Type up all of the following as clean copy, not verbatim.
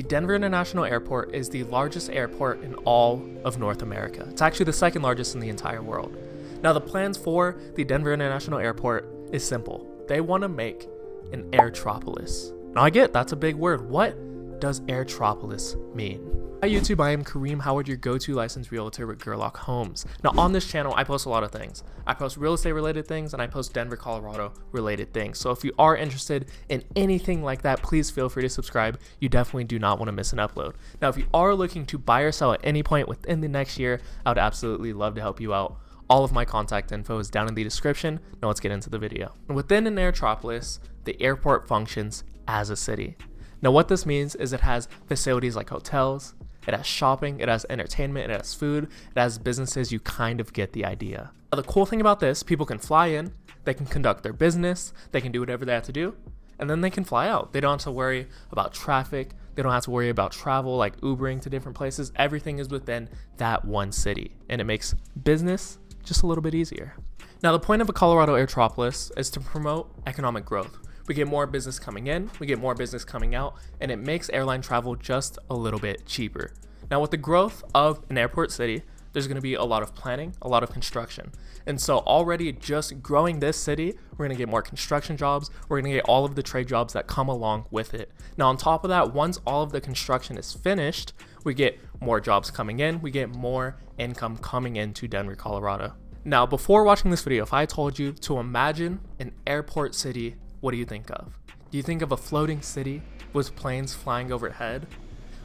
The Denver International Airport is the largest airport in all of North America. It's actually the second largest in the entire world. Now, the plans for the Denver International Airport is simple. They want to make an Aerotropolis. Now, I get that's a big word. What does Aerotropolis mean? Hi YouTube, I am Kareem Howard, your go-to licensed realtor with Gerlach Homes. Now on this channel, I post a lot of things. I post real estate related things and I post Denver, Colorado related things. So if you are interested in anything like that, please feel free to subscribe. You definitely do not want to miss an upload. Now, if you are looking to buy or sell at any point within the next year, I would absolutely love to help you out. All of my contact info is down in the description. Now let's get into the video. Within an Aerotropolis, the airport functions as a city. Now what this means is it has facilities like hotels, it has shopping, it has entertainment, it has food, it has businesses. You kind of get the idea. Now, the cool thing about this, people can fly in, they can conduct their business, they can do whatever they have to do, and then they can fly out. They don't have to worry about traffic, they don't have to worry about travel like Ubering to different places. Everything is within that one city, and it makes business just a little bit easier. Now, the point of a Colorado Aerotropolis is to promote economic growth. We get more business coming in, we get more business coming out, and it makes airline travel just a little bit cheaper. Now, with the growth of an airport city, there's going to be a lot of planning, a lot of construction. And so already just growing this city, we're going to get more construction jobs, we're going to get all of the trade jobs that come along with it. Now, on top of that, once all of the construction is finished, we get more jobs coming in, we get more income coming into Denver, Colorado. Now, before watching this video, if I told you to imagine an airport city, what do you think of? Do you think of a floating city with planes flying overhead?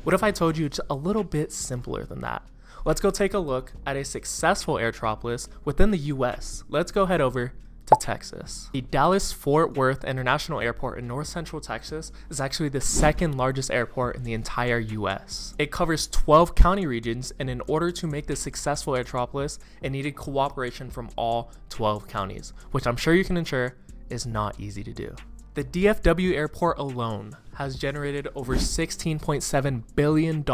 What if I told you it's a little bit simpler than that? Let's go take a look at a successful Aerotropolis within the US. Let's go head over to Texas. The Dallas-Fort Worth International Airport in North Central Texas is actually the second largest airport in the entire US. It covers 12 county regions, and in order to make this successful Aerotropolis, it needed cooperation from all 12 counties, which I'm sure you can ensure is not easy to do. The DFW airport alone has generated over $16.7 billion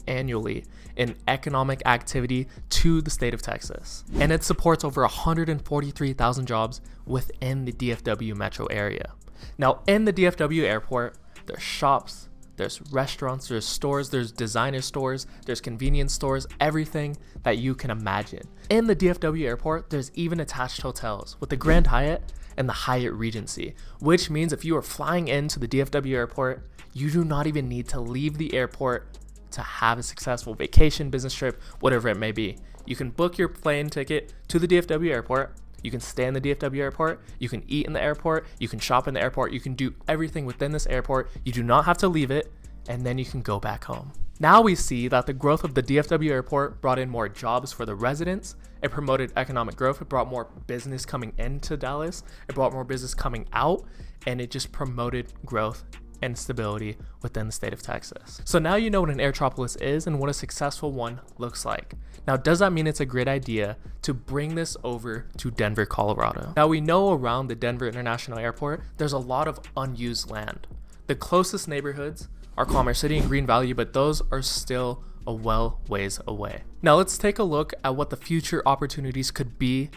annually in economic activity to the state of Texas. And it supports over 143,000 jobs within the DFW metro area. Now, in the DFW airport, there's shops, there's restaurants, there's stores, there's designer stores, there's convenience stores, everything that you can imagine. In the DFW airport, there's even attached hotels with the Grand Hyatt and the Hyatt Regency, which means if you are flying into the DFW airport, you do not even need to leave the airport to have a successful vacation, business trip, whatever it may be. You can book your plane ticket to the DFW airport, you can stay in the DFW airport, you can eat in the airport, you can shop in the airport, you can do everything within this airport. You do not have to leave it, and then you can go back home. Now we see that the growth of the DFW airport brought in more jobs for the residents. It promoted economic growth. It brought more business coming into Dallas. It brought more business coming out, and it just promoted growth and stability within the state of Texas. So now you know what an Aerotropolis is and what a successful one looks like. Now, does that mean it's a great idea to bring this over to Denver, Colorado? Now, we know around the Denver International Airport, there's a lot of unused land. The closest neighborhoods are Commerce City and Green Valley, but those are still a well ways away. Now let's take a look at what the future opportunities could be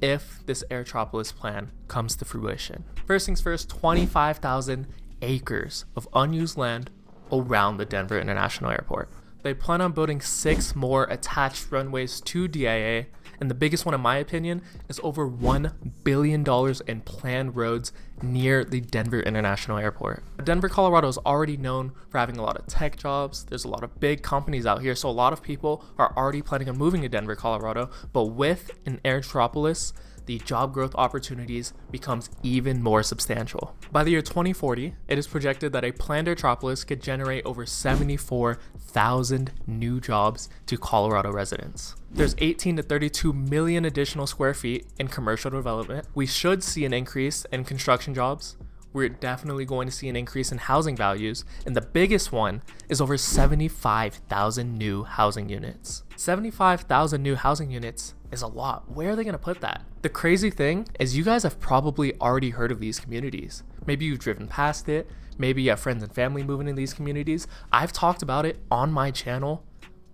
if this Aerotropolis plan comes to fruition. First things first, 25,000 acres of unused land around the Denver International Airport. They plan on building 6 more attached runways to DIA, and the biggest one in my opinion is over $1 billion in planned roads near the Denver International Airport. Denver, Colorado is already known for having a lot of tech jobs. There's a lot of big companies out here, so a lot of people are already planning on moving to Denver, Colorado, but with an Aerotropolis, the job growth opportunities becomes even more substantial. By the year 2040, it is projected that a planned Aerotropolis could generate over 74,000 new jobs to Colorado residents. There's 18 to 32 million additional square feet in commercial development. We should see an increase in construction jobs. We're definitely going to see an increase in housing values, and the biggest one is over 75,000 new housing units. 75,000 new housing units is a lot. Where are they going to put that? The crazy thing is you guys have probably already heard of these communities. Maybe you've driven past it. Maybe you have friends and family moving in these communities. I've talked about it on my channel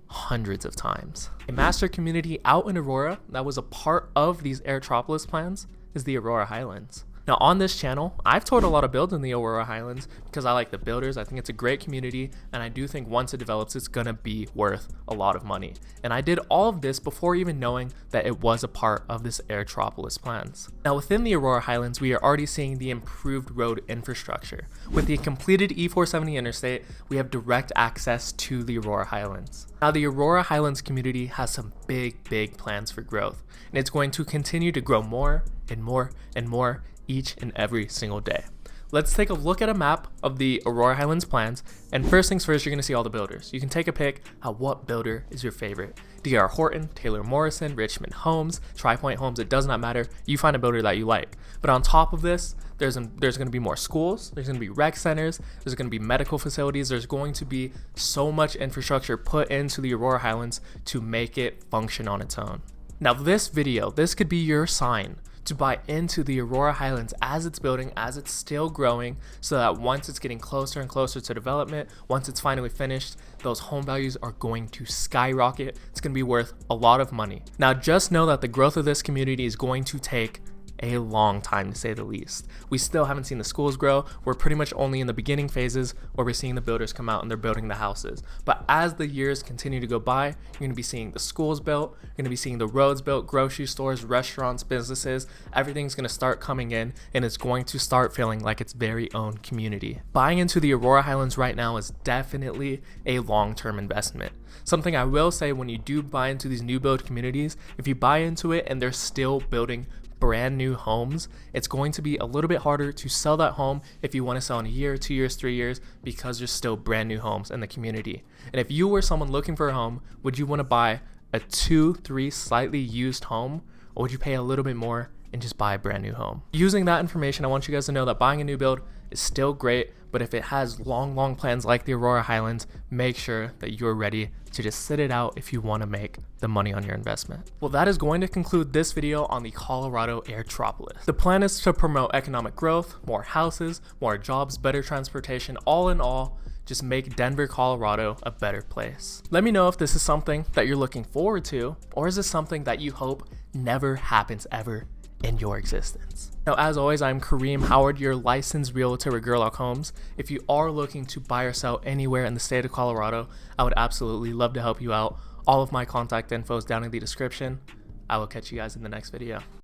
hundreds of times. A master community out in Aurora that was a part of these Aerotropolis plans is the Aurora Highlands. Now on this channel, I've toured a lot of builds in the Aurora Highlands because I like the builders. I think it's a great community, and I do think once it develops, it's gonna be worth a lot of money. And I did all of this before even knowing that it was a part of this Aerotropolis plans. Now within the Aurora Highlands, we are already seeing the improved road infrastructure. With the completed E470 interstate, we have direct access to the Aurora Highlands. Now the Aurora Highlands community has some big plans for growth, and it's going to continue to grow more and more and more each and every single day. Let's take a look at a map of the Aurora Highlands plans, and first things first, you're going to see all the builders. You can take a pick at what builder is your favorite. D.R. Horton, Taylor Morrison, Richmond Homes, Tri-Point Homes, it does not matter. You find a builder that you like. But on top of this, there's going to be more schools, there's going to be rec centers, there's going to be medical facilities, there's going to be so much infrastructure put into the Aurora Highlands to make it function on its own. Now this video, this could be your sign to buy into the Aurora Highlands as it's building, as it's still growing, so that once it's getting closer and closer to development, once it's finally finished, those home values are going to skyrocket. It's going to be worth a lot of money. Now just know that the growth of this community is going to take a long time, to say the least. We still haven't seen the schools grow. We're pretty much only in the beginning phases where we're seeing the builders come out and they're building the houses. But as the years continue to go by, you're going to be seeing the schools built, you're going to be seeing the roads built, grocery stores, restaurants, businesses, everything's going to start coming in, and it's going to start feeling like its very own community. Buying into the Aurora Highlands right now is definitely a long-term investment. Something I will say, when you do buy into these new build communities, if you buy into it and they're still building brand new homes, it's going to be a little bit harder to sell that home if you want to sell in a year, 2 years, 3 years, because there's still brand new homes in the community. And if you were someone looking for a home, would you want to buy a 2-3 slightly used home, or would you pay a little bit more and just buy a brand new home? Using that information, I want you guys to know that buying a new build is still great, but if it has long plans like the Aurora Highlands, make sure that you're ready to just sit it out if you want to make the money on your investment. Well, that is going to conclude this video on the Colorado Aerotropolis. The plan is to promote economic growth, more houses, more jobs, better transportation, all in all, just make Denver, Colorado a better place. Let me know if this is something that you're looking forward to, or is this something that you hope never happens ever in your existence. Now, as always, I'm Kareem Howard, your licensed realtor with Gerlach Homes. If you are looking to buy or sell anywhere in the state of Colorado, I would absolutely love to help you out. All of my contact info is down in the description. I will catch you guys in the next video.